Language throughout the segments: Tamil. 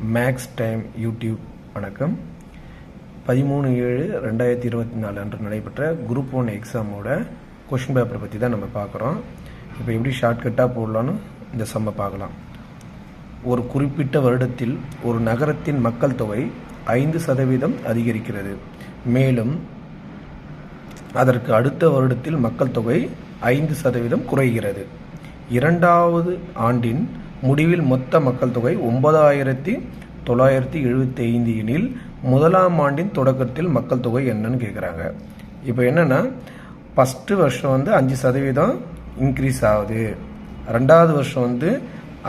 மேக்ஸ் டைம் யூடியூப் வணக்கம். 13/7/2024 அன்று நடைபெற்ற குரூப் 1 எக்ஸாமோட கொஷின் பேப்பரை பற்றி தான் நம்ம பார்க்குறோம். இப்போ எப்படி ஷார்ட்கட்டாக போடலான்னு இந்த சம்மை பார்க்கலாம். ஒரு குறிப்பிட்ட வருடத்தில் ஒரு நகரத்தின் மக்கள் தொகை 5% அதிகரிக்கிறது. மேலும் அதற்கு அடுத்த வருடத்தில் மக்கள் தொகை 5% குறைகிறது. இரண்டாவது ஆண்டின் முடிவில் மொத்த மக்கள் தொகை 9975 எனில் முதலாம் ஆண்டின் தொடக்கத்தில் மக்கள் தொகை என்னன்னு கேட்குறாங்க. இப்போ என்னென்னா ஃபஸ்ட்டு வருஷம் 5% இன்க்ரீஸ் ஆகுது, ரெண்டாவது வருஷம்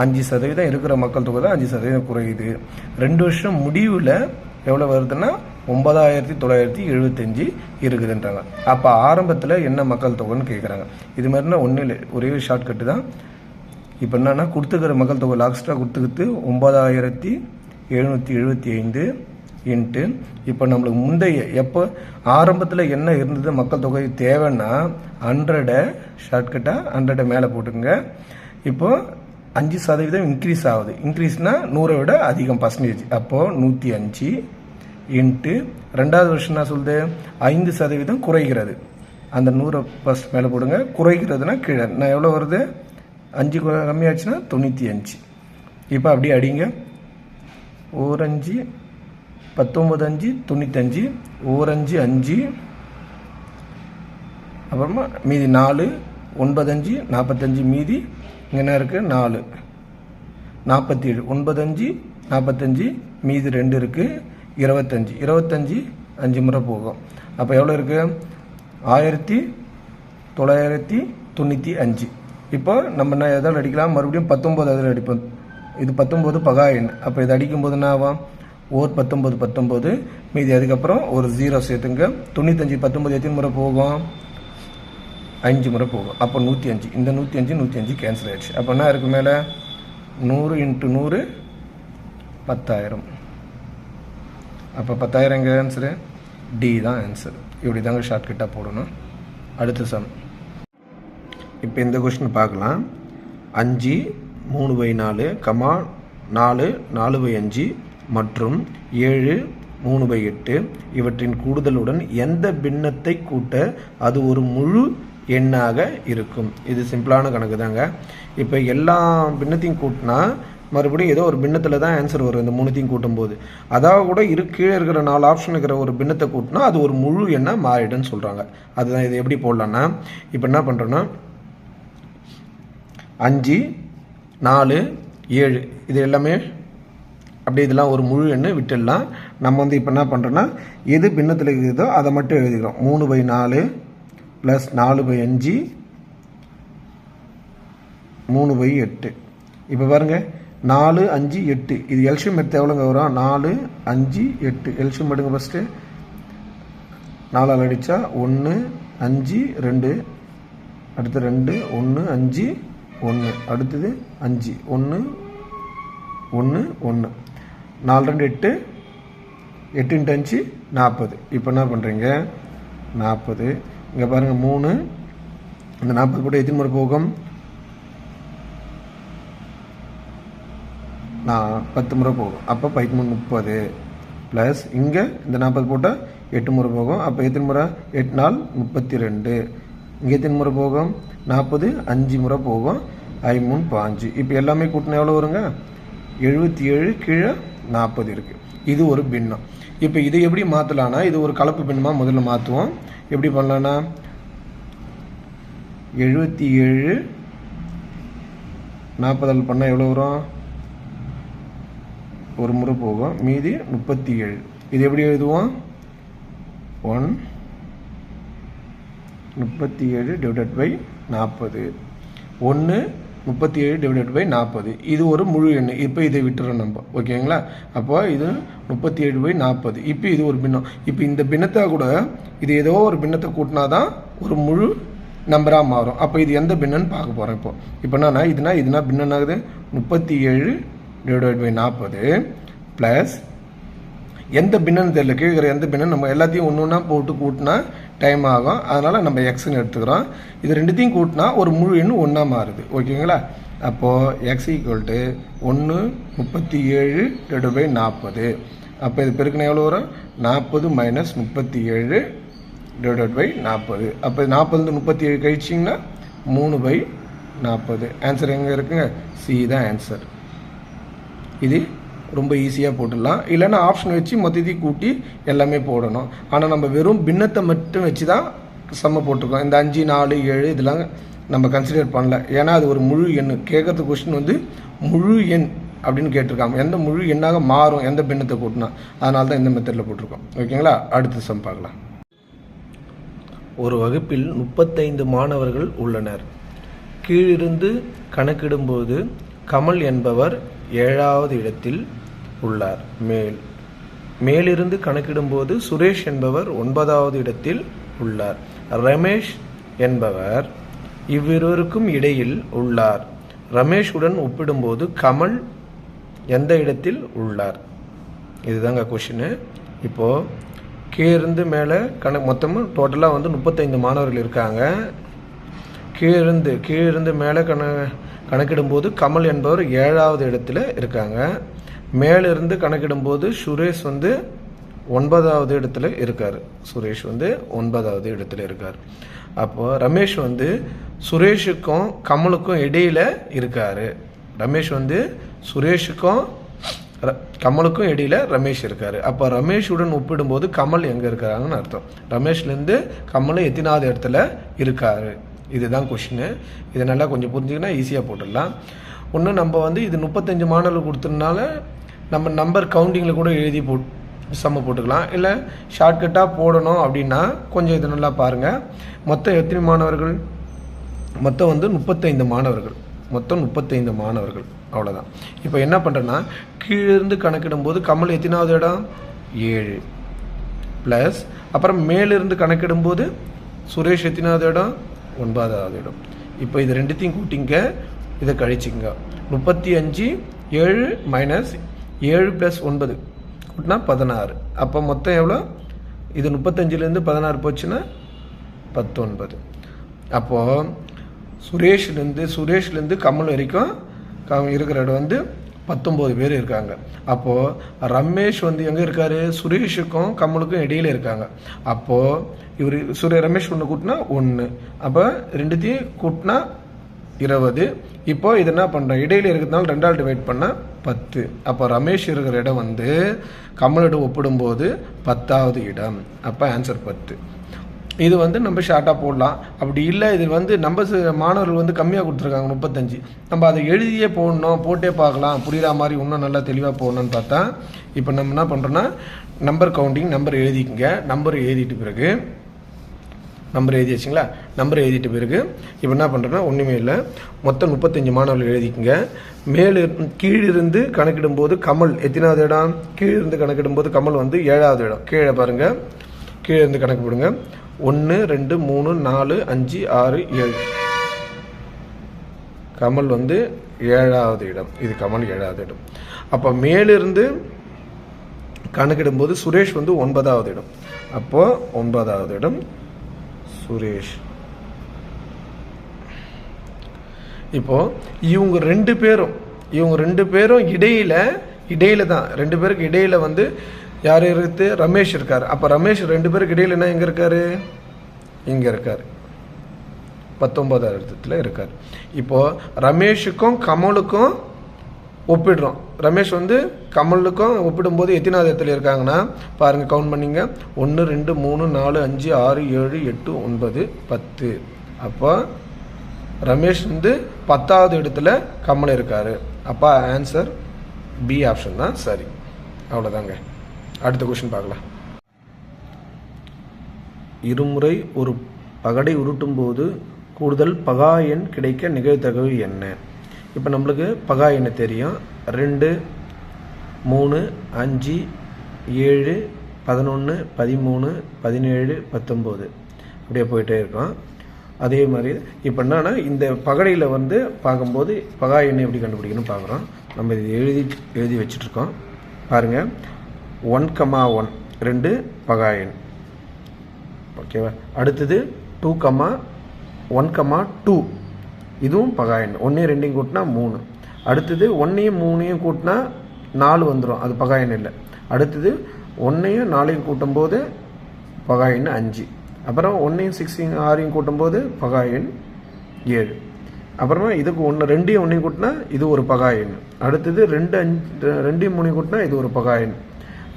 5% இருக்கிற மக்கள் தொகை தான் 5% குறையுது. 2 வருஷம் முடிவில் எவ்வளோ வருதுன்னா 9975 இருக்குதுன்றாங்க. அப்போ ஆரம்பத்தில் என்ன மக்கள் தொகைன்னு கேட்குறாங்க. இது மாதிரினா ஒன்றும் இல்லை, ஒரே ஷார்ட்கட்டு தான். இப்போ என்னென்னா கொடுத்துக்கிற மக்கள் தொகை லாஸ்ட்டாக கொடுத்துக்கிட்டு 9775 இன்ட்டு இப்போ நம்மளுக்கு முந்தைய எப்போ ஆரம்பத்தில் என்ன இருந்தது மக்கள் தொகை தேவைன்னா 100 ஷார்ட்கட்டாக 100 மேலே போட்டுக்கோங்க. இப்போது 5% இன்க்ரீஸ் ஆகுது. இன்க்ரீஸ்னால் 100 விட அதிகம் பர்சன்டேஜ். அப்போது 105 இன்ட்டு ரெண்டாவது வருஷம் என்ன சொல்லுது 5% குறைகிறது. அந்த 100 ஃபஸ்ட் மேலே போடுங்க. குறைகிறதுனா கீழே நான் எவ்வளோ வருது 5 கம்மியாச்சுன்னா 95. இப்போ அப்படியே அடிங்க. 5 19 95 5 5 அப்புறமா மீதி 4 95 45 மீதி இங்கே என்ன இருக்குது 4 47 95 45 மீதி 2 இருக்குது 25 5 முறை போகும். அப்போ எவ்வளோ இருக்குது 1995. இப்போ நம்ம என்ன எதாவது அடிக்கலாம், மறுபடியும் 19 அதில் அடிப்போம். இது 19 பகா எண். அப்போ இதை அடிக்கும்போது என்ன ஆகும் 19 மீதி அதுக்கப்புறம் ஒரு 0 சேர்த்துங்க. 95 19 எத்தனை முறை போகும் 5 முறை போகும். அப்போ 105. இந்த 105 கேன்சல் ஆயிடுச்சு. அப்போ என்ன இருக்குது மேலே 100 × 100 10,000. அப்போ 10,000 எங்கே ஆன்சரு டி தான் ஆன்சர். இப்படி தாங்க ஷார்ட்கட்டாக போடணும். அடுத்த சம். இப்போ இந்த கொஸ்டின் பார்க்கலாம். 5 3/4, 4 4/5 மற்றும் 7 3/8 இவற்றின் கூடுதலுடன் எந்த பின்னத்தை கூட்ட அது ஒரு முழு எண்ணாக இருக்கும். இது சிம்பிளான கணக்கு தாங்க. இப்போ எல்லா பின்னத்தையும் கூட்டினா மறுபடியும் ஏதோ ஒரு பின்னத்தில் தான் ஆன்சர் வரும். இந்த 3த்தையும் கூட்டும்போது அதாவது கூட கீழே இருக்கிற 4 ஆப்ஷன் இருக்கிற ஒரு பின்னத்தை கூட்டினா அது ஒரு முழு எண்ணாக மாறிடுன்னு சொல்கிறாங்க. அதுதான் இது எப்படி போடலான்னா இப்போ என்ன பண்ணுறோன்னா 5 4 7 இது எல்லாமே அப்படியே இதெல்லாம் ஒரு முழு எண்ணு விட்டுடலாம். நம்ம இப்போ என்ன பண்ணுறோன்னா எது பின்னத்தில் இருக்குதோ அதை மட்டும் எழுதிக்கிறோம். 3/4 + 4/5 3/8. இப்போ பாருங்கள் 4 5 8 இது எல்சியம் எடுத்து எவ்வளோங்க வரும் 4 5 8. எல்சியம் எடுங்க ஃபஸ்ட்டு. 4 அடித்தா 1 5 2, அடுத்து 2 1 5 1, அடுத்தது 5 1 1 1 4 2 8 8 × 5 40. இப்போ என்ன பண்ணுறீங்க 40. இங்கே பாருங்கள் 3 இந்த 40 கூட எத்தனை முறை போகும் 10 முறை போகும். அப்போ 30 ப்ளஸ் இங்கே இந்த 40 போட்டால் 8 முறை போகும். அப்போ எத்தனை முறை 8 4 32. இங்கே எத்தனை முறை போகும் 40 5 முறை போகும். 5 3 5. இப்போ எல்லாமே கூட்டினா எவ்வளோ வருங்க 77 கீழே 40 இருக்குது. இது ஒரு பின்னம். இப்போ இதை எப்படி மாற்றலான்னா இது ஒரு கலப்பு பின்னமாக முதல்ல மாற்றுவோம். எப்படி பண்ணலான்னா 77 40 பண்ணால் எவ்வளோ வரும் ஒரு முறை போகும். மீதி 37. இது எப்படி எழுதுவோம் 1 37 / 40 1 37 / 40. இது ஒரு முழு எண். இப்போ இதை விட்டுறோம் நம்ம. ஓகேங்களா. அப்போ இது 37/40. இப்போ இது ஒரு பின்னம். இப்போ இந்த பின்னத்தை கூட இது ஏதோ ஒரு பின்னத்தை கூட்டினா தான் ஒரு முழு நம்பராக மாறும். அப்போ இது எந்த பின்னன்னு பார்க்க போகிறோம். இப்போ என்னன்னா இதுனா பின்னம் ஆகுது 37 / 40 ப்ளஸ் எந்த பின்னன்னு தெரியல, கேட்குற எந்த பின்னன்னு நம்ம எல்லாத்தையும் ஒன்று ஒன்றா போட்டு கூட்டினா டைம் ஆகும். அதனால் நம்ம எக்ஸ்ன்னு எடுத்துக்கிறோம். இது ரெண்டுத்தையும் கூட்டினா ஒரு முழு எண் ஒன்றா மாறுது. ஓகேங்களா. அப்போது எக்ஸ் ஈக்குவல் டு 1 37/40. அப்போ இது பெருக்கினா எவ்வளோ வரும்? 40 மைனஸ் 37/40. அப்போ 40 37 கழிச்சிங்கன்னா 3/40. ஆன்சர் எங்கே இருக்குங்க? சி தான் ஆன்சர். இது ரொம்ப ஈஸியாக போட்டுடலாம். இல்லைன்னா ஆப்ஷன் வச்சு மொத்தத்தையும் கூட்டி எல்லாமே போடணும். ஆனால் நம்ம வெறும் பின்னத்தை மட்டும் வச்சு தான் சம்ம போட்டிருக்கோம். இந்த 5 4 7 இதெல்லாம் நம்ம கன்சிடர் பண்ணல. ஏன்னா அது ஒரு முழு எண். கேட்குறது கொஸ்டின் வந்து முழு எண் அப்படின்னு கேட்டிருக்காங்க. எந்த முழு எண்ணாக மாறும் எந்த பின்னத்தை கூட்டினா, அதனால தான் இந்த மெத்தடில் போட்டிருக்கோம். ஓகேங்களா? அடுத்த சம் பார்க்கலாம். ஒரு வகுப்பில் 35 மாணவர்கள் உள்ளனர். கீழிருந்து கணக்கிடும்போது கமல் என்பவர் 7வது இடத்தில் உள்ளார். மேலிருந்து கணக்கிடும்போது சுரேஷ் என்பவர் 9வது இடத்தில் உள்ளார். ரமேஷ் என்பவர் இவ்விருவருக்கும் இடையில் உள்ளார். ரமேஷுடன் ஒப்பிடும்போது கமல் எந்த இடத்தில் உள்ளார்? இதுதாங்க கொஷினு. இப்போது கீழிருந்து மேலே மொத்தமும் டோட்டலாக வந்து 35 மாணவர்கள் இருக்காங்க. கீழிருந்து மேலே கணக்கிடும்போது கமல் என்பவர் 7வது இடத்துல இருக்காங்க. மேலிருந்து கணக்கிடும்போது சுரேஷ் வந்து 9வது இடத்துல இருக்கார். சுரேஷ் வந்து 9வது இடத்துல இருக்கார். அப்போது ரமேஷ் வந்து சுரேஷுக்கும் கமலுக்கும் இடையில் இருக்கார். ரமேஷ் வந்து சுரேஷுக்கும் கமலுக்கும் இடையில் ரமேஷ் இருக்கார். அப்போ ரமேஷுடன் ஒப்பிடும்போது கமல் எங்கே இருக்காங்கன்னு அர்த்தம். ரமேஷ்லேருந்து கமல் எத்தனாவது இடத்துல இருக்கார்? இதுதான் கொஷினு. இதை நல்லா கொஞ்சம் புரிஞ்சுக்கினா ஈஸியாக போட்டுடலாம். ஒன்று நம்ம வந்து இது 35 மாணவர்கள் கொடுத்ததுனால நம்ம நம்பர் கவுண்டிங்கில் கூட எழுதி சம்ம போட்டுக்கலாம். இல்லை ஷார்ட்கட்டாக போடணும் அப்படின்னா கொஞ்சம் இது நல்லா பாருங்கள். மொத்தம் எத்தனை மாணவர்கள்? மொத்தம் வந்து 35 மாணவர்கள். மொத்தம் 35 மாணவர்கள். அவ்வளோதான். இப்போ என்ன பண்ணுறேன்னா கீழிருந்து கணக்கிடும்போது கமல் எத்தனாவது இடம்? 7 ப்ளஸ் அப்புறம் மேலிருந்து கணக்கிடும்போது சுரேஷ் எத்தனாவது இடம்? 9வது இடம். இப்போ இது ரெண்டுத்தையும் கூட்டிங்க, இதை கழிச்சிங்க. 35 7 மைனஸ் 7 ப்ளஸ் 9 கூட்டினா 16. அப்போ மொத்தம் எவ்வளோ? இது 35லேருந்து 16 போச்சுன்னா 19. அப்போது சுரேஷ்லேருந்து கமல் வரைக்கும் இருக்கிற இடம் வந்து 19 பேர் இருக்காங்க. அப்போது ரமேஷ் வந்து எங்கே இருக்கார்? சுரேஷுக்கும் கமலுக்கும் இடையில் இருக்காங்க. அப்போது ரமேஷ் ஒன்று கூட்டினா 1, அப்போ ரெண்டுத்தையும் கூட்டினா 20. இப்போ இது என்ன பண்ணுறோம்? இடையில் இருக்கிறதுனால 2ஆல் டிவைட் பண்ணால் 10. அப்போ ரமேஷ் இருக்கிற இடம் வந்து கமலிடம் ஒப்பிடும்போது 10வது இடம். அப்போ ஆன்சர் 10. இது வந்து நம்ம ஷார்ட்டாக போடலாம். அப்படி இல்லை, இது வந்து நம்ம மாணவர்கள் வந்து கம்மியாக கொடுத்துருக்காங்க 35. நம்ம அதை எழுதியே போடணும், போட்டே பார்க்கலாம், புரிகிற மாதிரி இன்னும் நல்லா தெளிவாக போடணும்னு பார்த்தா இப்போ நம்ம என்ன பண்ணுறோன்னா நம்பர் கவுண்டிங் நம்பர் எழுதிக்கங்க. நம்பர் எழுதிட்டு பிறகு நம்பர் எழுதியாச்சுங்களா? நம்பர் எழுதிட்டு பிறகு இப்போ என்ன பண்ணுறோன்னா ஒன்றுமே இல்லை, மொத்தம் 35 மாணவர்கள் எழுதிக்கங்க. கீழிருந்து கணக்கிடும்போது கமல் எத்தனாவது இடம்? கீழிருந்து கணக்கிடும்போது கமல் வந்து 7வது இடம். கீழே பாருங்கள், கீழே இருந்து கணக்கு போடுங்க. 1 2 3 4 5 6 7. கமல் வந்து 7வது இடம். இது கமல் 7வது இடம். அப்போ மேலிருந்து கணக்கிடும்போது சுரேஷ் வந்து 9வது இடம். அப்போ 9வது இடம் சுரேஷ். இப்போ இவங்க ரெண்டு பேரும் இடையில தான், 2 பேருக்கு இடையில வந்து யார் இருக்கு? ரமேஷ் இருக்கார். அப்போ ரமேஷ் 2 பேருக்கு இடையில என்ன எங்கே இருக்கார்? இங்கே இருக்கார், 19வது இடத்துல இருக்கார். இப்போது ரமேஷுக்கும் கமலுக்கும் ஒப்பிடுறோம். ரமேஷ் வந்து கமலுக்கும் ஒப்பிடும்போது எத்தனாவது இடத்துல இருக்காங்கன்னா பாருங்கள், கவுண்ட் பண்ணிங்க. 1 2 3 4 5 6 7 8 9 10. அப்போ ரமேஷ் வந்து 10வது இடத்துல கமல் இருக்கார். அப்போ ஆன்சர் பி ஆப்ஷன் தான் சரி. அவ்வளோதாங்க. அடுத்த கொஸ்டின் பார்க்கலாம். இருமுறை ஒரு பகடை உருட்டும் போது கூடுதல் பகா எண் கிடைக்க நிகழ்தகவு என்ன? இப்போ நம்மளுக்கு பகா எண்ணு தெரியும். 2 3 5 7 11 13 17 19 அப்படியே போயிட்டே இருக்கோம். அதே மாதிரி இப்போ என்னன்னா இந்த பகடையில் வந்து பார்க்கும்போது பகா எண்ணை எப்படி கண்டுபிடிக்கணும்னு பார்க்குறோம். நம்ம இது எழுதி வச்சுட்ருக்கோம் பாருங்கள். 1,1 2 பகா எண். ஓகேவா? அடுத்தது 2,1,2 இதுவும் பகா எண். 1 2 கூட்டினா 3. அடுத்தது 1 3 கூட்டினா 4 வந்துடும், அது பகா எண் இல்லை. அடுத்தது 1 4 கூட்டும்போது பகா எண் 5. அப்புறம் 1 6 6 கூட்டும்போது பகா எண் 7. அப்புறமா இதுக்கு 1 2 1 கூட்டினா இது ஒரு பகா எண். அடுத்தது 2 5 2 3 கூட்டினா இது ஒரு பகா எண்.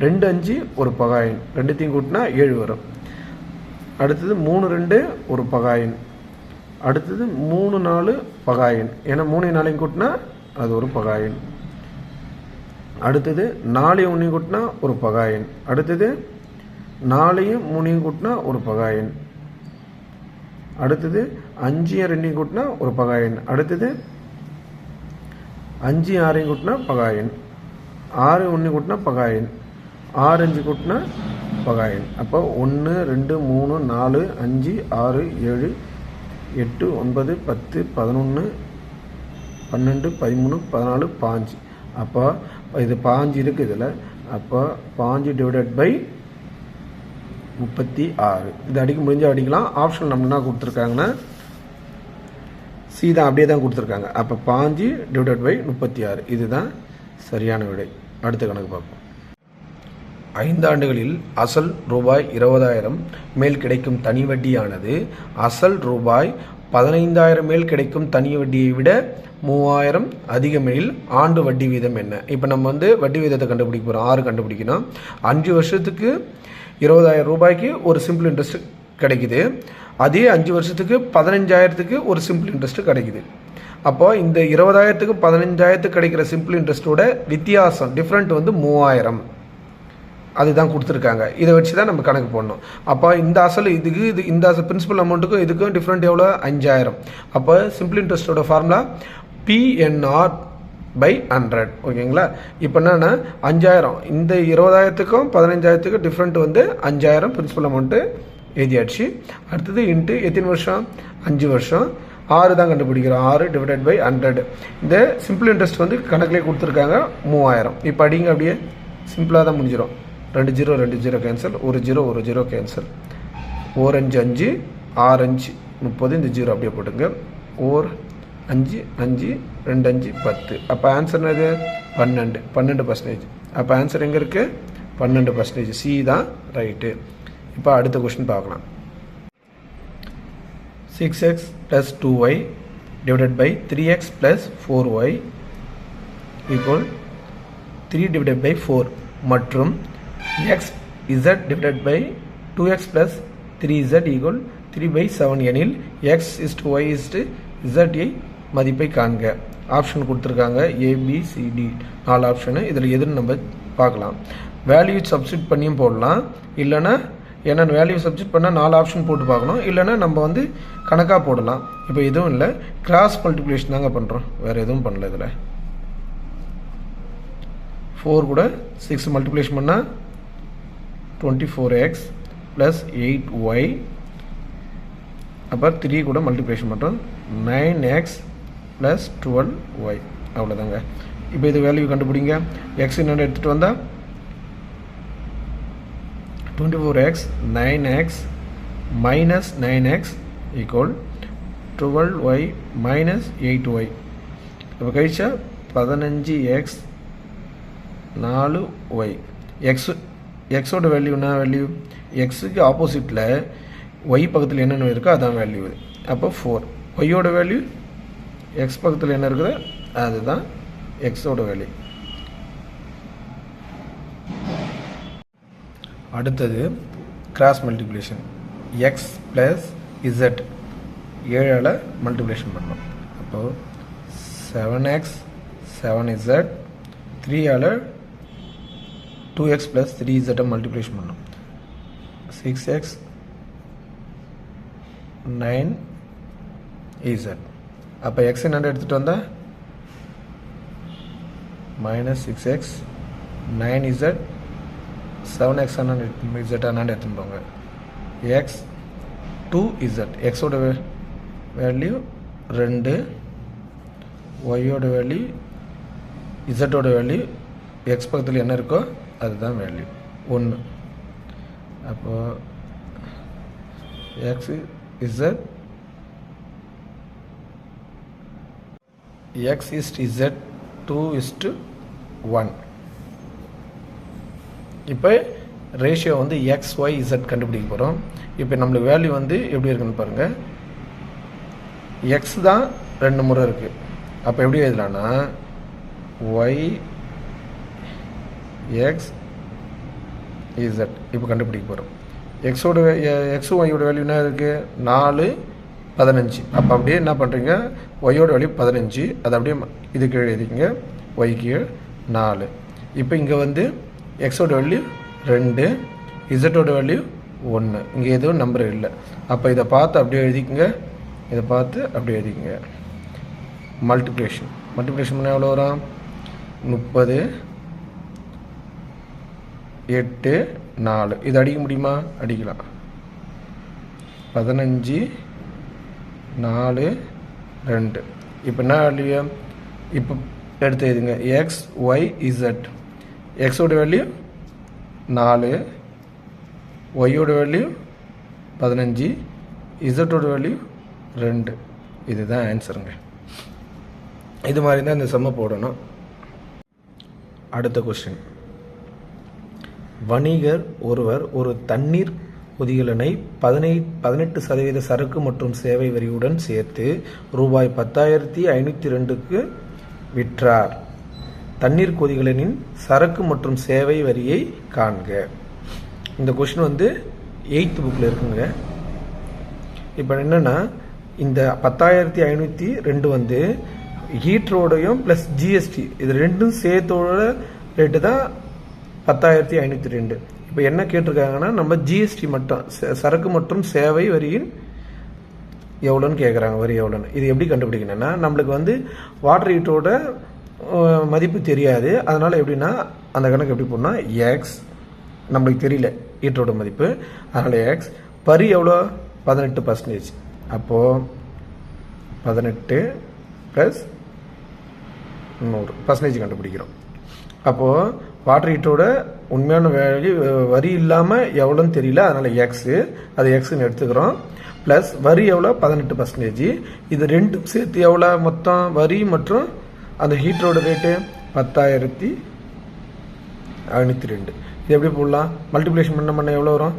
2 5 ஒரு பகா எண். 2 கூட்டினா 7 வரும். அடுத்தது 3 2 ஒரு பகா எண். அடுத்தது 3 4 பகா எண். ஏன்னா 3 4 கூட்டினா அது ஒரு பகா எண். அடுத்தது 4 1 கூட்டினா ஒரு பகா எண். அடுத்தது 4 3 கூட்டினா ஒரு பகா எண். அடுத்தது 5 2 கூட்டினா ஒரு பகா எண். அடுத்தது 5 6 கூட்டினா பகா எண். 6 1 கூட்டினா பகா எண். 6 5 கூட்டினா பகா எண். அப்போ 1 2 3 4 5 6 7 8 9 10 11 12 13 14 5. அப்போ இது 5 இருக்குது இதில். அப்போ 5 டிவைடட் பை 36. இது அடிக்க முடிஞ்சால் அடிக்கலாம். ஆப்ஷன் நம்ம என்ன கொடுத்துருக்காங்கன்னா சி தான், அப்படியே தான் கொடுத்துருக்காங்க. அப்போ 5 டிவைடட் பை 36 இதுதான் சரியான விடை. அடுத்த கணக்கு பார்ப்போம். 5 ஆண்டுகளில் அசல் ரூபாய் 20,000 மேல் கிடைக்கும் தனி வட்டியானது அசல் ரூபாய் 15,000 மேல் கிடைக்கும் தனி வட்டியை விட 3,000 அதிகமெனில் ஆண்டு வட்டி வீதம் என்ன? இப்போ நம்ம வட்டி வீதத்தை கண்டுபிடிக்க போகிறோம். 6 கண்டுபிடிக்கணும். 5 வருஷத்துக்கு 20,000 ரூபாய்க்கு ஒரு சிம்பிள் இன்ட்ரெஸ்ட் கிடைக்குது. அதே 5 வருஷத்துக்கு 15,000க்கு ஒரு சிம்பிள் இன்ட்ரெஸ்ட் கிடைக்குது. அப்போ இந்த 20,000க்கு 15,000க்கு கிடைக்கிற சிம்பிள் இன்ட்ரெஸ்ட்டோட வித்தியாசம் டிஃப்ரெண்ட் 3,000. அதுதான் கொடுத்துருக்காங்க. இதை வச்சு தான் நம்ம கணக்கு போடணும். அப்போ இந்த அசல் இதுக்கு இந்த அசல் பிரின்சிபல் அமௌண்ட்டுக்கும் இதுக்கும் டிஃப்ரெண்ட் எவ்வளோ? 5,000. அப்போ சிம்பிள் இன்ட்ரெஸ்ட்டோட ஃபார்முலா பிஎன்ஆர் பை 100. ஓகேங்களா? இப்போ என்னென்னா 5,000 இந்த 20,000க்கும் 15,000க்கும் டிஃப்ரெண்ட் 5,000 பிரின்சிபல் அமௌண்ட்டு எழுதியாச்சு. அடுத்தது இன்ட்டு எத்தனை வருஷம்? 5 வருஷம். 6 தான் கண்டுபிடிக்கிறோம். 6 டிவைடட் பை 100. இந்த சிம்பிள் இன்ட்ரெஸ்ட் கணக்கிலே கொடுத்துருக்காங்க 3,000. இப்போ அடிங்க, அப்படியே சிம்பிளாக தான் முடிஞ்சிடும். 2 0 2 0 கேன்சல், 1 0 1 0 கேன்சல். 4 5 5 6 5 30. இந்த 0 அப்படியே போட்டுங்க. 4 5 5 2 5 10. அப்போ ஆன்சர் என்னது? 12%. அப்போ ஆன்சர் எங்கே இருக்குது? 12%. சி தான் ரைட்டு. இப்போ அடுத்த கொஸ்டின் பார்க்கலாம். 6x plus 2y divided by 3x plus 4y equal 3 divided by 4 மற்றும் x z divided by 2x plus 3z equal 3 by 7 எனில் x is to y is to z ஐ மதிப்பை காண்க. ஆப்ஷன் கொடுத்துருக்காங்க ABCD 4 ஆப்ஷனு. இதில் எதுன்னு நம்ம பார்க்கலாம். வேல்யூ சப்ஸ்டியூட் பண்ணியும் போடலாம். இல்லைன்னா ஏன்னா வேல்யூ சப்ஸ்டியூட் பண்ணால் 4 ஆப்ஷன் போட்டு பார்க்கணும். இல்லைன்னா நம்ம கணக்காக போடலாம். இப்போ எதுவும் இல்லை, கிராஸ் மல்டிப்ளிகேஷன் தாங்க பண்ணுறோம், வேறு எதுவும் பண்ணல. இதில் 4 கூட 6 மல்டிப்ளிகேஷன் பண்ணால் 24x ப்ளஸ் 8y. அப்புறம் 3 கூட மல்டிப்ளிகேஷன் பண்ணுறோம் 9x ப்ளஸ் 12y. அவ்வளோதாங்க. இப்போ இது வேல்யூ கண்டுபிடிங்க. x என்னென்னு எடுத்துகிட்டு வந்தால் 24x 9x minus 9x equal 12y minus 8y. இப்போ கழிச்சா 15x 4y. எக்ஸோட வேல்யூ என்ன வேல்யூ? எக்ஸுக்கு ஆப்போசிட்டில் ஒய் பக்கத்தில் என்னென்ன இருக்கோ அதான் வேல்யூ. அப்போ 4. ஒய்யோட வேல்யூ எக்ஸ் பக்கத்தில் என்ன இருக்குது அதுதான் எக்ஸோட வேல்யூ. அடுத்தது cross multiplication. X plus Z 7ஆல் மல்டிப்ளிகேஷன் பண்ணோம். அப்போது 7x 7z 3ஆல் 2x plus 3z multiplication பண்ணோம். 6x 9z. அப்போ எக்ஸ் என்னென்னு எடுத்துகிட்டு வந்தால் மைனஸ் 6x 9z 7x என்னென்னு எடுத்துன்னு போங்க. X 2z. எக்ஸோட வேல்யூ 2, ஒய்யோட வேல்யூ இசட்டோட வேல்யூ எக்ஸ் பக்கத்தில் என்ன இருக்கோ அதுதான் வேல்யூ 1. அப்போது எக்ஸ் இசட் x/z 2:1. இப்போ ரேஷியோ வந்து எக்ஸ் ஒய் இசட் கண்டுபிடிக்க போகிறோம். இப்போ நம்மளுக்கு வேல்யூ வந்து எப்படி இருக்குன்னு பாருங்கள். எக்ஸ் தான் 2 முறை இருக்குது. அப்போ எப்படி எழுதலான்னா ஒய் எக்ஸ் இசட் இப்போ கண்டுபிடிக்க போகிறோம். எக்ஸு ஒய்யோட வேல்யூ என்ன இருக்குது? 4, 15. அப்போ அப்படியே என்ன பண்ணுறீங்க, ஒய்யோட வேல்யூ 15, அதை அப்படியே இது கீழே எழுதிக்கிங்க, ஒய் கீழே 4. இப்போ இங்கே வந்து எக்ஸோட வேல்யூ 2, இசட்டோட வேல்யூ 1. இங்கே எதுவும் நம்பர் இல்லை. அப்போ இதை பார்த்து அப்படியே எழுதிக்கங்க, இதை பார்த்து அப்படியே எழுதிக்கங்க. மல்டிப்ளிகேஷன் பண்ணால் எவ்வளோ வரும்? 30, 8, 4. இது அடிக்க முடியுமா? அடிக்கலாம். 15, 4, 2. இப்போ என்ன வேல்யூ? இப்போ எடுத்து எழுதுங்க, எக்ஸ் ஒய் இசட். எக்ஸோட வேல்யூ 4, ஒய்யோட வேல்யூ 15, இசட்டோட வேல்யூ 2. இதுதான் ஆன்சருங்க. இது மாதிரி தான் இந்த செம்ம போடணும். அடுத்த கொஸ்டின். வணிகர் ஒருவர் ஒரு தண்ணீர் கொதிகலனை 18% சரக்கு மற்றும் சேவை வரியுடன் சேர்த்து ரூபாய் 10,502க்கு விற்றார். தண்ணீர் கொதிகலனின் சரக்கு மற்றும் சேவை வரியை காண்க. இந்த கொஸ்டின் வந்து 8th புக்கில் இருக்குங்க. இப்போ என்னென்னா, இந்த 10,502 வந்து ஹீட்டரோடையும் ப்ளஸ் ஜிஎஸ்டி இது ரெண்டும் சேர்த்தோட ரேட்டு தான் 10,502. இப்போ என்ன கேட்டிருக்காங்கன்னா, நம்ம ஜிஎஸ்டி மட்டும் சரக்கு மற்றும் சேவை வரியின் எவ்வளோன்னு கேட்குறாங்க, வரி எவ்வளோன்னு. இது எப்படி கண்டுபிடிக்கணும்னா, நம்மளுக்கு வந்து வாட்டர் ஹீட்டரோட மதிப்பு தெரியாது. அதனால் எப்படின்னா, அந்த கணக்கு எப்படி போடணும், எக்ஸ் நம்மளுக்கு தெரியல ஹீட்டரோட மதிப்பு, அதனால் எக்ஸ். வரி எவ்வளோ? 18%. அப்போது 18 + 100% கண்டுபிடிக்கிறோம். அப்போது வாட்டர் ஹீட்டரோட உண்மையான வேல்யூ வரி இல்லாமல் எவ்வளோன்னு தெரியல, அதனால் எக்ஸு, அது எக்ஸுன்னு எடுத்துக்கிறோம். ப்ளஸ் வரி எவ்வளோ? 18%. இது ரெண்டும் சேர்த்து எவ்வளோ மொத்தம் வரி மற்றும் அந்த ஹீட்டரோட ரேட்டு? 10,502. இது எப்படி போடலாம்? மல்டிப்ளிகேஷன் பண்ண எவ்வளோ வரும்?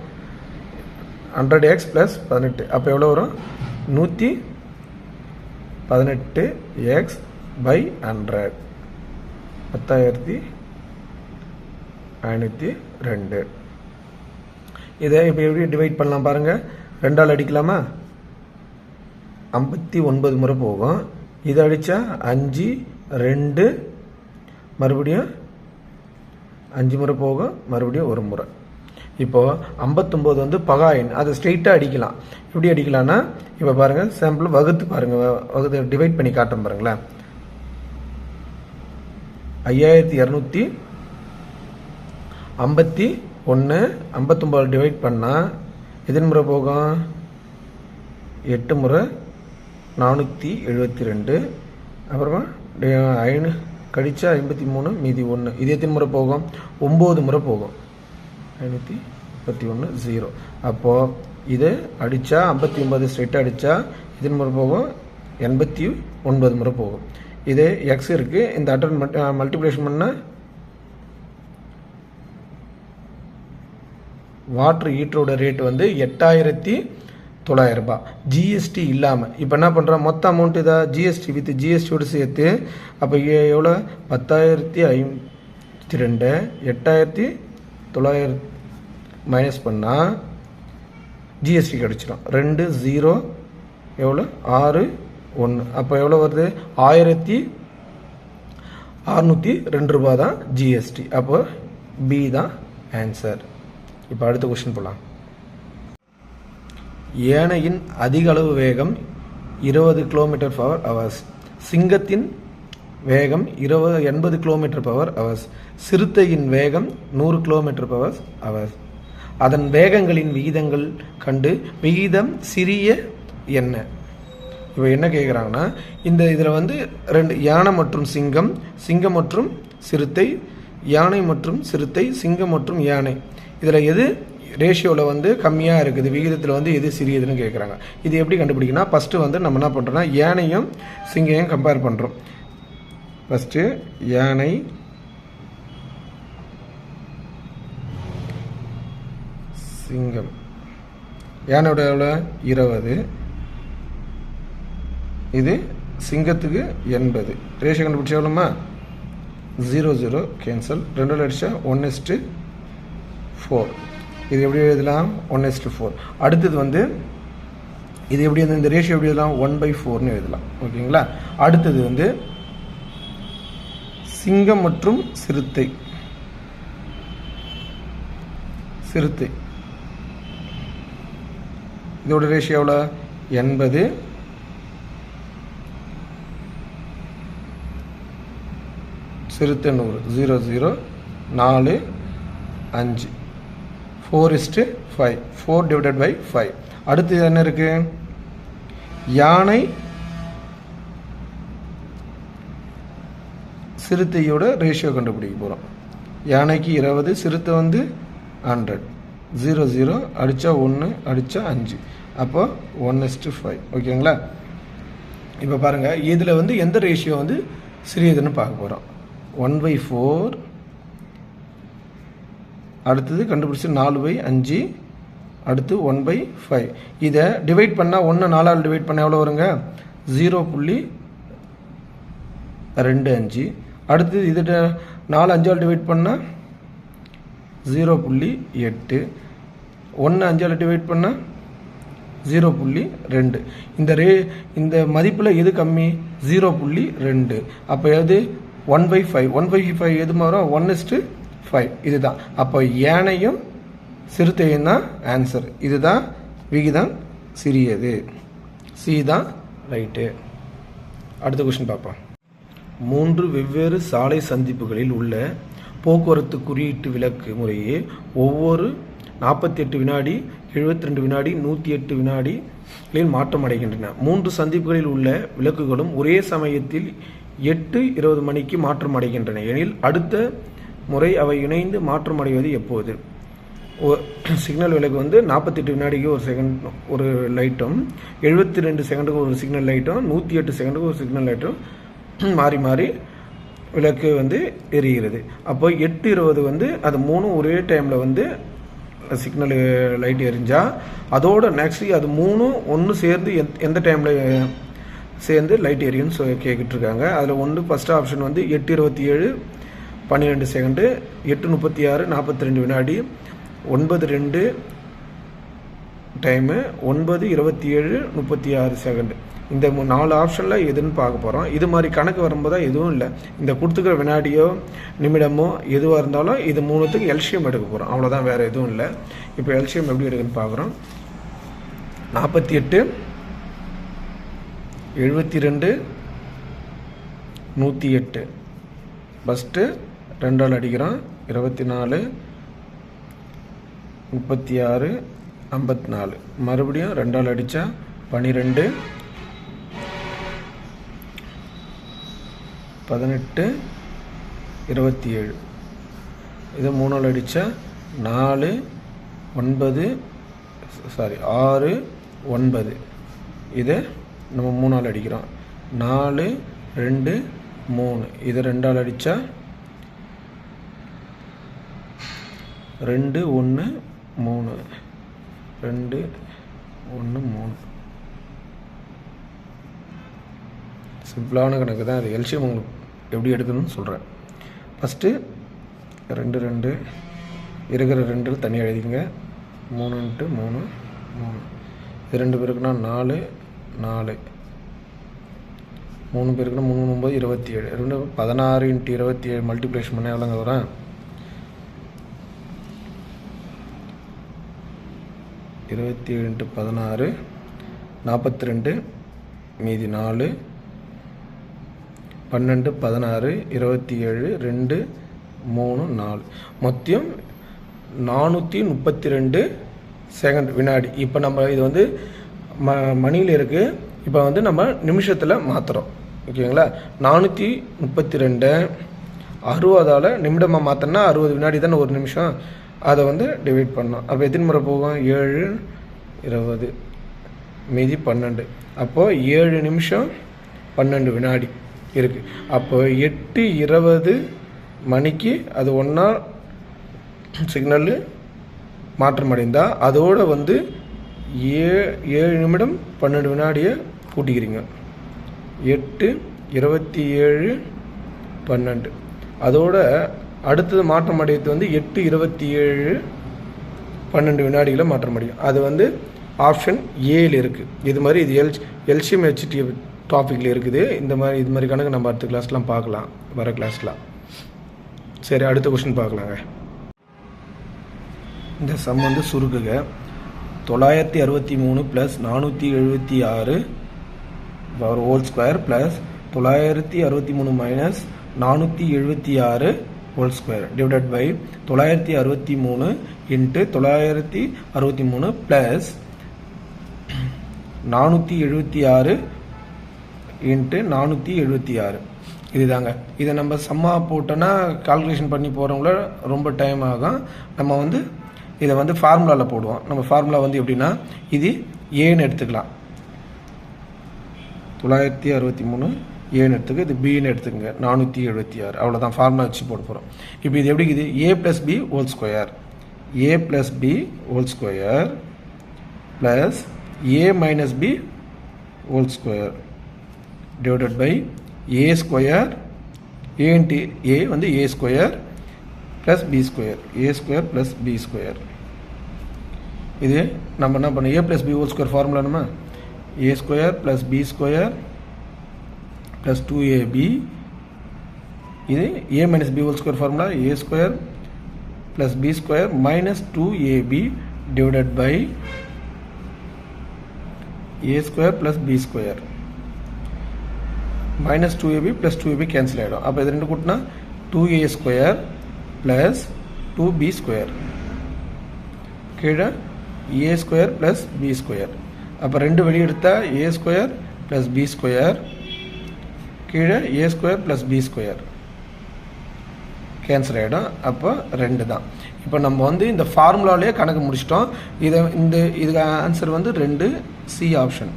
100x + 18. அப்போ எவ்வளோ வரும்? 118x/100. 10,502. இதை இப்போ எப்படி டிவைட் பண்ணலாம் பாருங்கள். 2ஆல் அடிக்கலாமா? 59 முறை போகும். இதை அடித்தா 5, 2, மறுபடியும் 5 முறை போகும், மறுபடியும் 1 முறை. இப்போது 59 வந்து பகாயின், அதை ஸ்ட்ரெயிட்டாக அடிக்கலாம். எப்படி அடிக்கலாம்னா, இப்போ பாருங்கள், சாம்பிள் வகுத்து பாருங்கள், வகுத்து டிவைட் பண்ணி காட்டுறேன் பாருங்களேன். 5,251 59 டிவைட் பண்ணால் எத்தனை முறை போகும்? 8 முறை, 472. அப்புறமா கழிச்சா 53, மீதி 1. இது எத்தனை முறை போகும்? 9 முறை போகும். 531 0. அப்போது இது அடித்தா 59 ஸ்ட்ரெயிட்டாக அடித்தா எத்தனை முறை போகும்? 89 முறை போகும். இது எக்ஸ் இருக்குது. இந்த அட்டன் மல்டிப்ளிகேஷன் பண்ணால் வாட்டர் ஹீட்டரோட ரேட்டு வந்து 8,900 ரூபாய், ஜிஎஸ்டி இல்லாமல். இப்போ என்ன பண்ணுறோம், மொத்த அமௌண்ட் இதாக ஜிஎஸ்டி வித் ஜிஎஸ்டியோடு சேர்த்து. அப்போ எவ்வளோ? 10,502 8,900 மைனஸ் பண்ணால் ஜிஎஸ்டி கிடச்சிடும். 2 0 எவ்வளோ? 6 1. அப்போ எவ்வளோ வருது? 1,602 ரூபா தான் ஜிஎஸ்டி. அப்போ பி தான் ஆன்சர். இப்போ அடுத்த கொஸ்டின் போகலாம். யானையின் அதிக அளவு வேகம் 20 km/h. சிங்கத்தின் வேகம் 80 km/h. சிறுத்தையின் வேகம் 100 km/h. அதன் வேகங்களின் விகிதங்கள் கண்டு விகிதம் சிறிய என்ன? இப்போ என்ன கேட்குறாங்கன்னா, இந்த இதில் வந்து 2 யானை மற்றும் சிங்கம், சிங்கம் மற்றும் சிறுத்தை, யானை மற்றும் சிறுத்தை, சிங்கம் மற்றும் யானை, இதில் எது ரேஷியோவில் வந்து கம்மியாக இருக்குது, விகிதத்தில் வந்து எது சிறியதுன்னு கேட்குறாங்க. இது எப்படி கண்டுபிடிக்கணும்? ஃபஸ்ட்டு வந்து நம்ம என்ன பண்ணுறோன்னா, யானையும் சிங்கையும் கம்பேர் பண்ணுறோம். ஃபஸ்ட்டு யானை சிங்கம். யானையோட எவ்வளோ 20, இது சிங்கத்துக்கு 80. ரேஷியோ கண்டுபிடிச்சா எவ்வளோமா 0 கேன்சல். 2 அடிச்சா 1:4. இது எப்படி எழுதலாம் 1:4. அடுத்தது வந்து இது எப்படி இந்த ரேஷியோ எப்படி எழுதலாம் 1/4ன்னு எழுதலாம். ஓகேங்களா. அடுத்தது வந்து சிங்கம் மற்றும் சிறுத்தை. இதோட ரேஷியோ எவ்வளோ 80. சிறுத்தை 100. 0 4 5. 4:5. 4/5. அடுத்து என்ன இருக்கு யானை சிறுத்தையோட ரேஷியோ கண்டுபிடிக்க போகிறோம். யானைக்கு 20, சிறுத்தை வந்து 100. 0 அடித்தா 1 அடித்தா 5. அப்போ 1:5. ஓகேங்களா. இப்போ பாருங்கள் இதில் வந்து எந்த ரேஷியோ வந்து சிறியதுன்னு பார்க்க போகிறோம். 1/4. அடுத்தது கண்டுபிடிச்சி 4/5. அடுத்து 1/5. இதை டிவைட் பண்ணால் 1 4ஆல் டிவைட் பண்ணால் எவ்வளோ வருங்க 0.25. அடுத்தது இது 4 5ஆல் டிவைட் பண்ணால் 0.8. 1 5ஆல் டிவைட் பண்ணால் 0.2. இந்த மதிப்பில் எது கம்மி 0.2. அப்போ எது 1/5. 1/5 எது வரும் 1:5. இதுதான். அப்போ யானையும் சிறுத்தையும் தான் ஆன்சர். இதுதான் விகிதம் சிறியது. சி தான் ரைட்டு. அடுத்த கொஸ்டின் பார்ப்போம். 3 வெவ்வேறு சாலை சந்திப்புகளில் உள்ள போக்குவரத்து குறியீட்டு விளக்கு முறையே ஒவ்வொரு 48 வினாடி 72 வினாடி 108 வினாடிகளில் மாற்றம் அடைகின்றன. 3 சந்திப்புகளில் உள்ள விளக்குகளும் ஒரே சமயத்தில் 8:20 மணிக்கு மாற்றம் அடைகின்றன எனில் அடுத்த முறை அவை இணைந்து மாற்றம் அடைவது எப்போது? சிக்னல் விளக்கு வந்து 48 வினாடிக்கு ஒரு லைட்டும் 72 செகண்டுக்கு ஒரு சிக்னல் லைட்டும் 108 செகண்டுக்கு ஒரு சிக்னல் லைட்டும் மாறி மாறி விளக்கு வந்து எரிகிறது. அப்போ 8:20 வந்து அது 3 ஒரே டைமில் வந்து சிக்னல் லைட் எரிஞ்சால் அதோட நெக்ஸ்ட் அது 3 ஒன்று சேர்ந்து எந்த டைமில் சேர்ந்து லைட் எரியும்னு கேட்டுட்டு இருக்காங்க. அதில் ஃபஸ்ட் ஆப்ஷன் வந்து 8:27 12 செகண்டு, 8:36 42 வினாடி, 9:02 டைமு, 9:27 36 செகண்டு. இந்த 4 ஆப்ஷனில் எதுன்னு பார்க்க போகிறோம். இது மாதிரி கணக்கு வரும்போது தான் எதுவும் இல்லை. இந்த கொடுத்துக்கிற வினாடியோ நிமிடமோ எதுவாக இருந்தாலும் இது 3த்துக்கு எல்சியம் எடுக்க போகிறோம். அவ்வளோதான், வேறு எதுவும் இல்லை. இப்போ எல்சியம் எப்படி எடுக்குன்னு பார்க்குறோம். 48 72 108. ஃபஸ்ட்டு 2ஆல் அடிக்கிறோம். 24 36 54. மறுபடியும் 2ஆல் அடித்தா 12 18 27. இதை 3ஆல் அடித்தா 4 9 6 9. இதை நம்ம 3ஆல் அடிக்கிறோம். 4 2 3. இதை 2ஆல் அடித்தா 2 1 3 2 1 3. சிம்பிளான கணக்கு தான். அது எல்சியம் உங்களுக்கு எப்படி எடுக்கணும்னு சொல்கிறேன். ஃபஸ்ட்டு 2 2 இருக்கிற 2 தனியாக எழுதிங்க. 3 × 3 3. இது 2 பேருக்குன்னா 4 4. 3 பேருக்குன்னா 3 9 27. 2 16 × 27 மல்டிப்ளேஷன் பண்ண எவ்வளோங்க வரும்? 27 × 16 42. மீதி 4 12 16 27 2 3 4. மொத்தம் 432 செகண்ட் வினாடி. இப்போ நம்ம இது வந்து மணியில் இருக்குது. இப்போ வந்து நம்ம நிமிஷத்தில் மாற்றுறோம். ஓகேங்களா. 432 60ஆல் நிமிடமாக மாற்றினா 60 வினாடி தானே ஒரு நிமிஷம். அதை வந்து டிவைட் பண்ணோம். அப்போ எத்தனை முறை போகும்? 7 20 மீதி 12. அப்போது 7 நிமிஷம் 12 வினாடி. இருக்குது. அப்போ 8:20 மணிக்கு அது ஒன்றா சிக்னல் மாற்றம் அடைந்தால் அதோடு வந்து 7 நிமிடம் 12 வினாடியை கூட்டிக்கிறீங்க. 8:27:12 அதோட அடுத்தது மாற்றம் அடைவது வந்து 8:27:12 வினாடிகளை மாற்றம் அடையும். அது வந்து ஆப்ஷன் ஏல இருக்குது. இது மாதிரி இது எல்சிஎம் ஹெச்டிஎஃப் டாப்பிக்கில் இருக்குது. இது மாதிரி கணக்கு நம்ம அடுத்த கிளாஸ்லாம் பார்க்கலாம், வர கிளாஸ்லாம். சரி, அடுத்த கொஸ்டின் பார்க்கலாங்க. இந்த சம் வந்து சுருக்குக. 963 + 476 whole square plus 963 - 476 whole square divided by 963 × 963 plus 476 × 476 இதுதாங்க. இதை நம்ம சம்மா போட்டோன்னா கால்குலேஷன் பண்ணி போகிறவங்கள ரொம்ப டைம் ஆகும். நம்ம வந்து இதை வந்து ஃபார்முலாவில் போடுவோம். நம்ம ஃபார்முலா வந்து எப்படின்னா, இது ஏன்னு எடுத்துக்கலாம், 963 ஏன்னு எடுத்துக்க, இது பின்னு எடுத்துக்கங்க, 476 அவ்வளோதான். ஃபார்முலா வச்சு போட போகிறோம். இப்போ இது எப்படி இருக்குது, a + b whole square, a + b whole square plus a - b whole square divided by a square, a × a வந்து a square plus b square, a square plus b square. இது நம்ம என்ன பண்ணோம், a + b whole square formula நம்ம a square plus b square plus 2ab. இது a - b whole square formula a square plus b square minus 2ab divided by a square plus b square minus 2ab plus 2ab cancel ஆகிடும். அப்போ இது ரெண்டு கூட்டினா 2a square plus 2b square கீழே a square plus b square. அப்போ ரெண்டு வெளியே எடுத்தால் a square plus b square கீழே a square plus b square cancel ஆகிடும். அப்போ 2 தான். இப்போ நம்ம வந்து இந்த ஃபார்முலாவிலே கணக்கு முடிச்சிட்டோம். இதுக்கு ஆன்சர் வந்து 2 சி ஆப்ஷன்.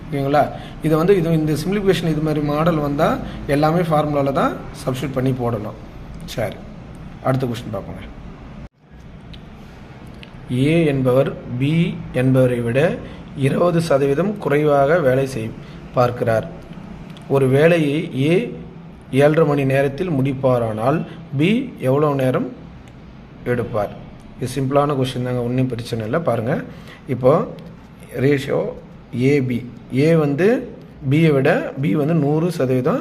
ஓகேங்களா? இதை வந்து இந்த சிம்பிளிஃபிகேஷன் இது மாதிரி மாடல் வந்தால் எல்லாமே ஃபார்முலாவில் தான் சப்ஸ்டியூட் பண்ணி போடணும். சரி, அடுத்த கொஸ்டின் பார்ப்போங்க. ஏ என்பவர் பி என்பவரை விட 20% குறைவாக வேலை பார்க்கிறார். ஒரு வேலையை ஏ 7.5 மணி நேரத்தில் முடிப்பாரானால் பி எவ்வளோ நேரம் எடுப்பார்? இது சிம்பிளான கொஸ்டின் தாங்க, ஒன்றும் பிரச்சனை இல்லை. பாருங்கள், இப்போது ரேஷியோ ஏபி, ஏ வந்து பியை விட பி வந்து 100%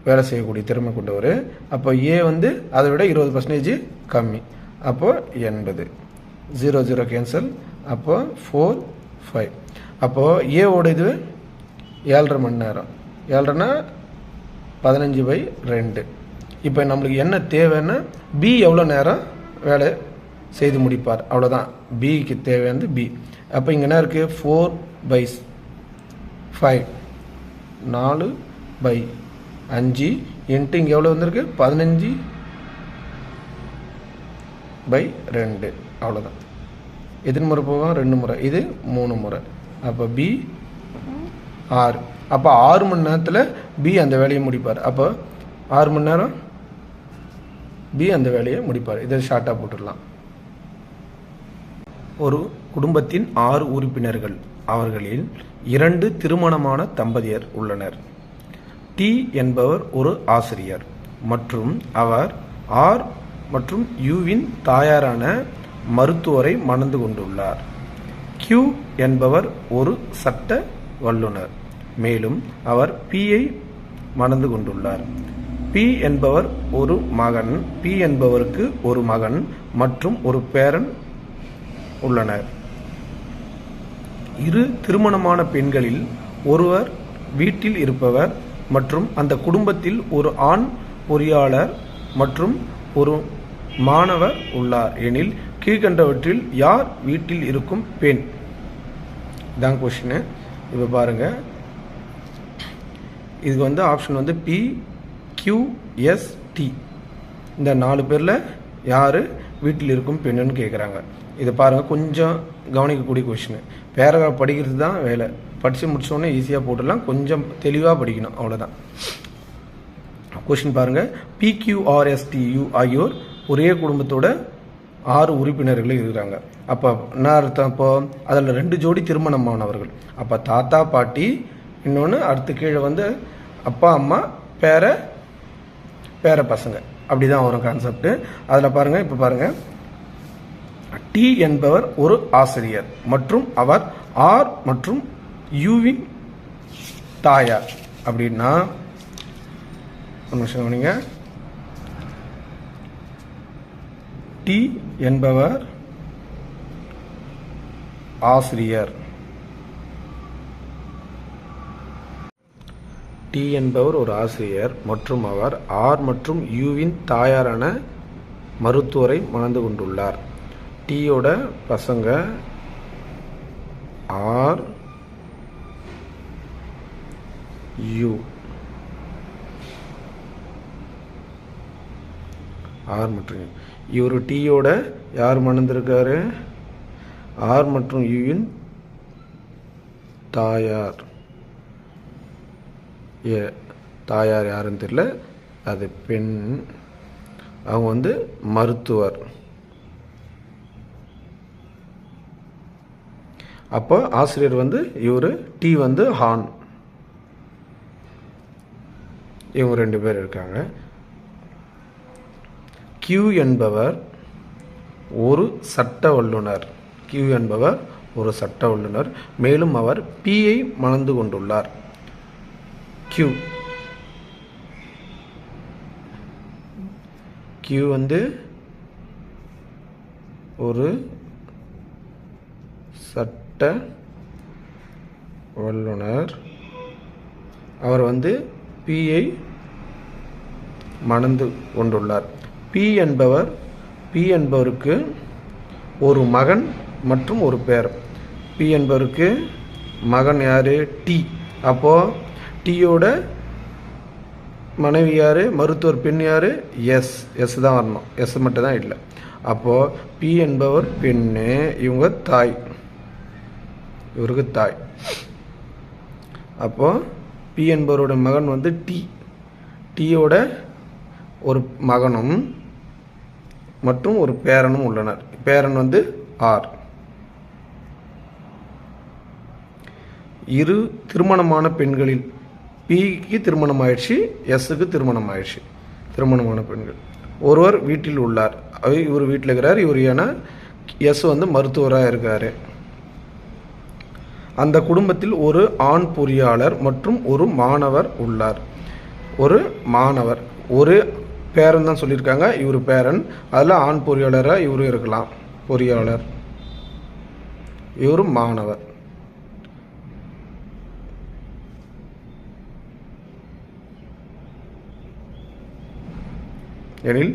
வேலை செய்யக்கூடிய திறமை கொண்டவர். அப்போ ஏ வந்து அதை விட 20% கம்மி. அப்போது 80, 0 கேன்சல். அப்போது 4, 5. அப்போது ஏவோட இது 7.5 மணி நேரம், 7.5னா 15/2. இப்போ நம்மளுக்கு என்ன தேவைன்னா பி எவ்வளோ நேரம் வேலை செய்து முடிப்பார், அவ்வளோதான். பிக்கு தேவையானது பி. அப்போ இங்கே என்ன இருக்குது, 4/5, 4/5 இன்ட்டு இங்கே எவ்வளோ வந்திருக்கு, 15/2. அவ்வளோதான். எத்தனை முறை போகும், 2 முறை. இது 3 முறை. அப்போ பி 6. அப்போ 6 மணி நேரத்தில் பி அந்த வேலையை முடிப்பார். அப்போ 6 மணி நேரம் பி அந்த வேலையை முடிப்பார். இதை ஷார்ட்டாக போட்டுடலாம். ஒரு குடும்பத்தின் 6 உறுப்பினர்கள், அவர்களில் 2 திருமணமான தம்பதியர் உள்ளனர். டி என்பவர் ஒரு ஆசிரியர் மற்றும் அவர் ஆர் மற்றும் யூவின் தாயாரான மருத்துவரை மணந்து கொண்டுள்ளார். கியூ என்பவர் ஒரு சட்ட வல்லுனர், மேலும் அவர் பியை மணந்து கொண்டுள்ளார். பி என்பவர் ஒரு மகன், பி என்பவருக்கு ஒரு மகன் மற்றும் ஒரு பேரன் உள்ளனர். இரு திருமணமான பெண்களில் ஒருவர் வீட்டில் இருப்பவர் மற்றும் அந்த குடும்பத்தில் ஒரு ஆண் பொறியாளர் மற்றும் ஒரு மாணவர் உள்ளார் எனில் கீழ்கண்டவற்றில் யார் வீட்டில் இருக்கும் பெண்? இதான் கொஸ்டின். இப்போ பாருங்கள், இதுக்கு வந்து ஆப்ஷன் வந்து பி, கியூ, எஸ், டி. இந்த 4 பேரில் யார் வீட்டில் இருக்கும் பெண்ணுன்னு கேட்குறாங்க. இதை பாருங்கள், கொஞ்சம் கவனிக்கக்கூடிய கொஸ்டின். பேராகிராஃப் படிக்கிறது தான் வேலை. படித்து முடித்தோடனே ஈஸியாக போட்டுடலாம், கொஞ்சம் தெளிவாக படிக்கணும், அவ்வளோதான். கொஸ்டின் பாருங்கள், PQRSTU ஆகியோர் ஒரே குடும்பத்தோட 6 உறுப்பினர்கள் இருக்கிறாங்க. அப்போ என்ன அர்த்தம்? அப்போ அதில் 2 ஜோடி திருமணமானவர்கள். அப்போ தாத்தா பாட்டி, இன்னொன்று அடுத்து கீழே வந்து அப்பா அம்மா பேர பசங்க, அப்படி தான் வரும் கான்செப்ட். அதில் பாருங்கள், இப்போ பாருங்கள், டி என்பவர் ஒரு ஆசிரியர் மற்றும் அவர் ஆர் மற்றும் யூவின் தாயார். அப்படின்னா ஒரு நிமிஷம் கவனிங்க. டி என்பவர் ஆசிரியர், டி என்பவர் ஒரு ஆசிரியர் மற்றும் அவர் ஆர் மற்றும் யூவின் தாயாரான மருத்துவரை மணந்து கொண்டுள்ளார். டீயோட பசங்க ஆர் யூ, ஆர் மற்றும் இவர் டீயோட யார் மணந்திருக்காரு? ஆர் மற்றும் யூவின் தாயார். தாயார் யாருன்னு தெரியல, அது பெண். அவங்க வந்து மருத்துவர். அப்போ ஆசிரியர் வந்து இவர், டி வந்து ஹான். இவங்க 2 பேர் இருக்காங்க. கியூ என்பவர் ஒரு சட்ட வல்லுனர். கியூ என்பவர் ஒரு சட்ட வல்லுனர், மேலும் அவர் பியை மணந்து கொண்டுள்ளார். கியூ வந்து ஒரு சட்ட வல்லுனர், அவர் வந்து பியை மணந்து கொண்டுள்ளார். பி என்பவருக்கு ஒரு மகன் மற்றும் ஒரு பேர். பி என்பவருக்கு மகன் யாரு? டி. அப்போ டீயோட மனைவி யாரு? மருத்துவர் பெண் யாரு? எஸ் தான் வரணும், எஸ் மட்டும் தான் இல்லை. அப்போது பி என்பவர் பெண்ணு, இவங்க தாய், இவருக்கு தாய். அப்போது பி என்பவரோட மகன் வந்து டி, டீயோட ஒரு மகனும் மற்றும் ஒரு பேரனும் உள்ளனர். பேரன் வந்து ஆர். இரு திருமணமான பெண்களில் பிக்கு திருமணம் ஆயிடுச்சு, எஸ்ஸுக்கு திருமணம் ஆயிடுச்சு. திருமணமான பெண்கள் ஒருவர் வீட்டில் உள்ளார், இவர் வீட்டில் இருக்கிறார். இவர் ஏன்னா எஸ் வந்து மருத்துவராக இருக்கார். அந்த குடும்பத்தில் ஒரு ஆண் பொறியாளர் மற்றும் ஒரு மாணவர் உள்ளார். ஒரு மாணவர், ஒரு பேரன் தான் சொல்லியிருக்காங்க, இவர் பேரன். அதில் ஆண் பொறியாளராக இவரும் இருக்கலாம், பொறியாளர். இவர் மாணவர். எனில்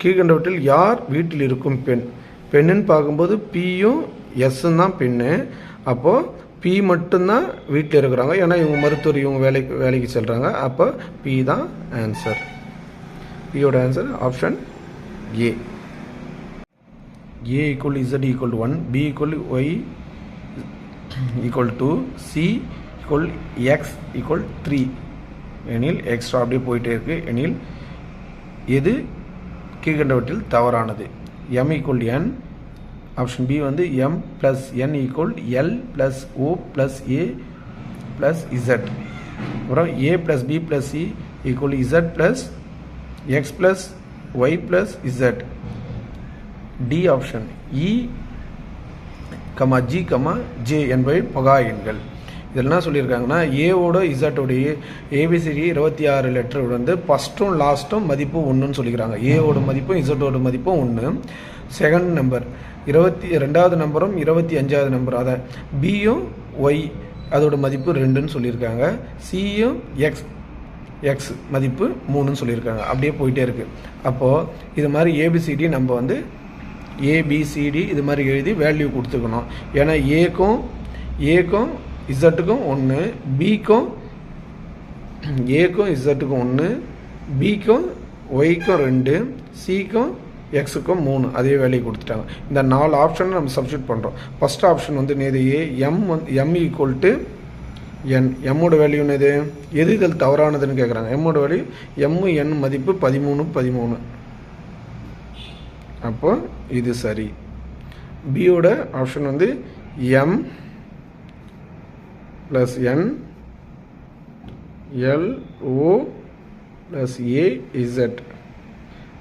கீழ்கண்டவற்றில் யார் வீட்டில் இருக்கும் பெண்? பெண்ணுன்னு பார்க்கும்போது பியும் எஸ்ஸும் தான் பெண்ணு. அப்போது பி மட்டும்தான் வீட்டில் இருக்கிறாங்க, ஏன்னா இவங்க மருத்துவர், இவங்க வேலைக்கு செல்கிறாங்க. அப்போ பி தான் ஆன்சர். பியோட answer option A. A equal to Z equal to 1, B equal to Y equal to C equal to X equal 3 எனில் எக்ஸ்ட்ரா அப்படியே போயிட்டே இருக்கு. எனில் எது கீழ்கண்டவற்றில் தவறானது? M equal to N, option B வந்து M plus N equal to L plus O plus A plus Z. அப்புறம் A plus B plus C equal to Z plus X plus Y plus Z. D option E, G, J என்பவை பகா எண்கள். இதெல்லாம் சொல்லியிருக்காங்கன்னா ஏவோட இசட்டோடைய ஏபிசிடி 26 லெட்டர் வந்து ஃபஸ்ட்டும் லாஸ்ட்டும் மதிப்பு 1ன்னு சொல்லிக்கிறாங்க. ஏவோட மதிப்பும் இசட்டோட மதிப்பும் 1. செகண்ட் நம்பர் 22வது நம்பரும் 25வது நம்பர், அதை பியும் ஒய் அதோட மதிப்பு 2ன்னு சொல்லியிருக்காங்க. சியும் எக்ஸ் மதிப்பு 3ன்னு சொல்லியிருக்காங்க. அப்படியே போயிட்டே இருக்குது. அப்போது இது மாதிரி ஏபிசிடி நம்ம வந்து ஏபிசிடி இது மாதிரி எழுதி வேல்யூ கொடுத்துக்கணும். ஏன்னா ஏக்கும் இசட்டுக்கும் 1, பிக்கும் இசட்டுக்கும் 1, பிக்கும் ஒய்க்கும் 2, சிக்கும் எக்ஸுக்கும் 3, அதே வேல்யூ கொடுத்துட்டாங்க. இந்த 4 ஆப்ஷனை நம்ம சப்ஸ்டியூட் பண்ணுறோம். ஃபஸ்ட் ஆப்ஷன் வந்து நேது A, M equal to N எம்மோட வேல்யூ என்னது எது இதில் தவறானதுன்னு கேட்குறாங்க எம்மோட வேல்யூ என் மதிப்பு 13 அப்போ இது சரி பியோட ஆப்ஷன் வந்து M plus n LO plus AZ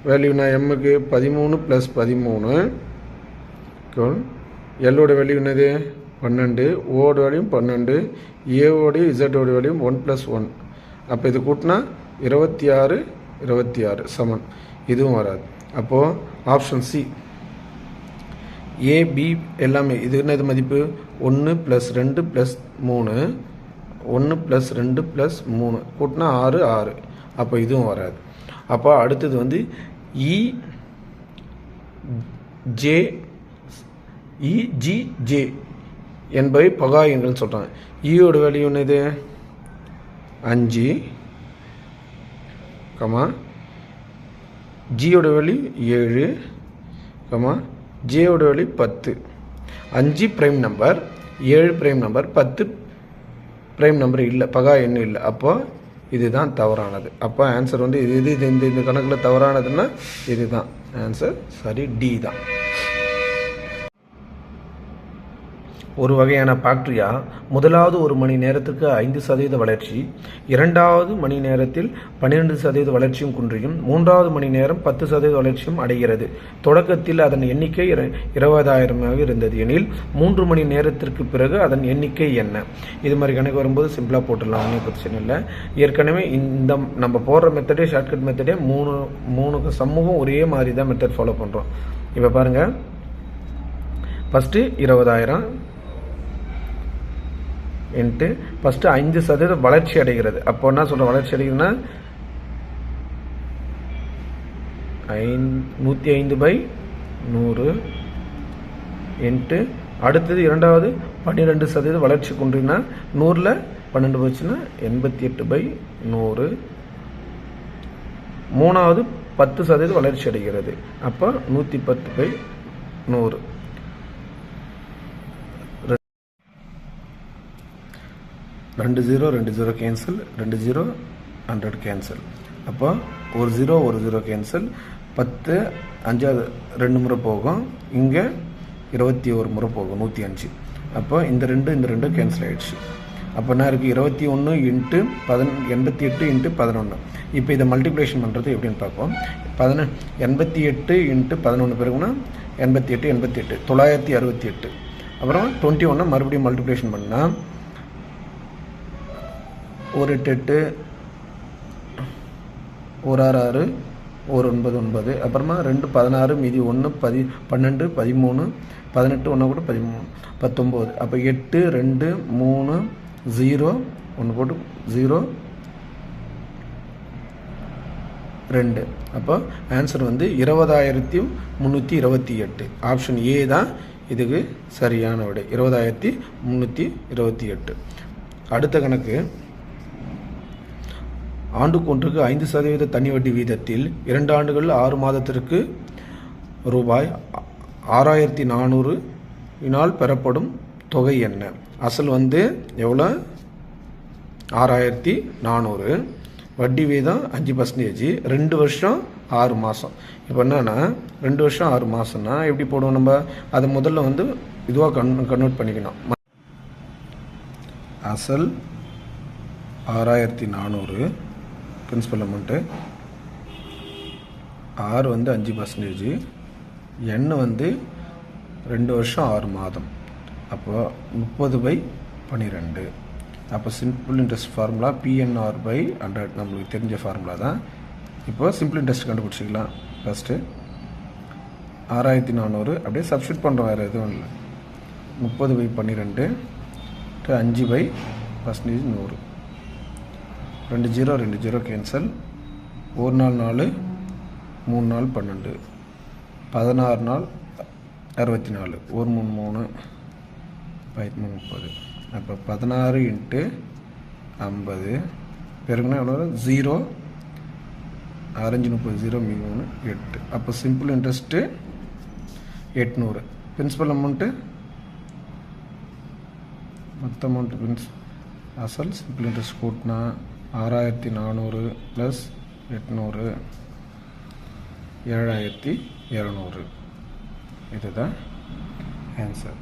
வேல்யூனா எம்முக்கு 13 + 13 எல்லோட value என்னது 12 ஓட வேல்யூ 12 ஏவோடையும் இசட்டோட வேல்யூ 1 + 1 அப்போ இது கூட்டினா 26 சமன் இதுவும் வராது அப்போது ஆப்ஷன் சி ஏபி எல்லாமே இது என்னது மதிப்பு 1 + 2 + 3 1 + 2 + 3 கூட்டினா 6 அப்போ இதுவும் வராது அப்போ அடுத்தது வந்து இஜிஜே என்பவை பகா எண்கள்னு சொல்கிறாங்க ஈயோட வேல்யூ என்னது 5 ஜியோட வேல்யூ 7 ஜேயோட value 10 5 prime number 7 prime number 10 prime number இல்லை பகா எண் இல்லை அப்போ இதுதான் தவறானது அப்போ ஆன்சர் வந்து இது இந்த கணக்கில் தவறானதுன்னா இதுதான் ஆன்சர் சரி டி தான் ஒரு வகையான பாக்டீரியா முதலாவது ஒரு மணி நேரத்துக்கு 5% வளர்ச்சி, இரண்டாவது மணி நேரத்தில் 12% வளர்ச்சியும் குன்றியும், மூன்றாவது மணி நேரம் 10% வளர்ச்சியும் அடைகிறது. தொடக்கத்தில் அதன் எண்ணிக்கை 20,000 இருந்தது எனில் 3 மணி நேரத்திற்கு பிறகு அதன் எண்ணிக்கை என்ன? இது மாதிரி கணக்கு வரும்போது சிம்பிளாக போட்டுடலாம், ஒன்றும் பிரச்சனை இல்லை. ஏற்கனவே இந்த நம்ம போடுற மெத்தடே ஷார்ட்கட் மெத்தடே மூணு சமூகம் ஒரே மாதிரி தான் மெத்தட் ஃபாலோ பண்ணுறோம். இப்போ பாருங்கள், ஃபஸ்ட்டு 20,000 இன்ட்டு ஃபஸ்ட்டு 5% வளர்ச்சி அடைகிறது. அப்போ என்ன சொல்கிறோம், வளர்ச்சி அடைகிறதுனா 105/100 இன்ட்டு அடுத்தது இரண்டாவது 12% வளர்ச்சி குன்றினா 100ல் 12 போச்சுன்னா 88/100. மூணாவது 10% வளர்ச்சி அடைகிறது, அப்போ 110/100. 2 0 கேன்சல், 2 0 100 கேன்சல். அப்போ ஒரு 0 கேன்சல், 10 5 2 முறை போகும், இங்கே 21 முறை போகும், 105. அப்போ இந்த ரெண்டு கேன்சல் ஆகிடுச்சு. அப்போ என்ன இருக்குது, 21 இன்ட்டு 88 இன்ட்டு 11. இப்போ இதை மல்டிப்ளேஷன் பண்ணுறது எப்படின்னு பார்ப்போம். 88 இன்ட்டு 11 பிறகுனா 88 968. அப்புறம் 21 மறுபடியும் மல்டிப்ளேஷன் பண்ணால் 1 8 1 6 1 9 9. அப்புறமா 2 16 மீதி 1 12 13 18 1 கூட 13 19. அப்போ 8 2 3 0 1 போட்டு 0 2. அப்போ ஆன்சர் வந்து 20,328. ஆப்ஷன் ஏ தான் இதுக்கு சரியான விடை, 20,328. அடுத்த கணக்கு, ஆண்டுக்கு ஒன்றுக்கு 5% தனி வட்டி வீதத்தில் 2 ஆண்டுகள் 6 மாதத்திற்கு ரூபாய் 6,400 பெறப்படும் தொகை என்ன? அசல் வந்து எவ்வளோ, 6,400, வட்டி வீதம் 5%, 2 வருஷம் 6 மாதம். இப்போ என்னன்னா 2 வருஷம் 6 மாதம்னா எப்படி போடுவோம், நம்ம அதை முதல்ல வந்து இதுவாக கன்வெர்ட் பண்ணிக்கணும். அசல் 6,400, பிரின்சிபல் அமௌண்ட்டு, ஆர் வந்து 5%, எண் வந்து 2 வருஷம் 6 மாதம், அப்போ 30/12. அப்போ சிம்பிள் இன்ட்ரெஸ்ட் ஃபார்முலா PNR/100 நம்மளுக்கு தெரிஞ்ச ஃபார்முலா தான். இப்போ சிம்பிள் இன்ட்ரெஸ்ட் கண்டுபிடிச்சிக்கலாம். ஃபஸ்ட்டு 6,400 அப்படியே சப்ஸ்டியூட் பண்ணுறோம், வேறு எதுவும் இல்லை. 30/12 5/100. 2 0 கேன்சல், 1 நாள் 4 3 நாள் 12 16 நாள் 64 1 3 3 13 30. அப்போ 16 இன்ட்டு 50 பெருக்குன்னா எவ்வளோ, 0 6 30 0 3 8. அப்போ சிம்பிள் இன்ட்ரெஸ்ட்டு 800. பிரின்சிபல் அமௌண்ட்டு மொத்த அமௌண்ட்டு அசல் சிம்பிள் இன்ட்ரெஸ்ட் கூட்டினா 6400 ப்ளஸ் 800 7200. இதுதான் ஆன்சர்.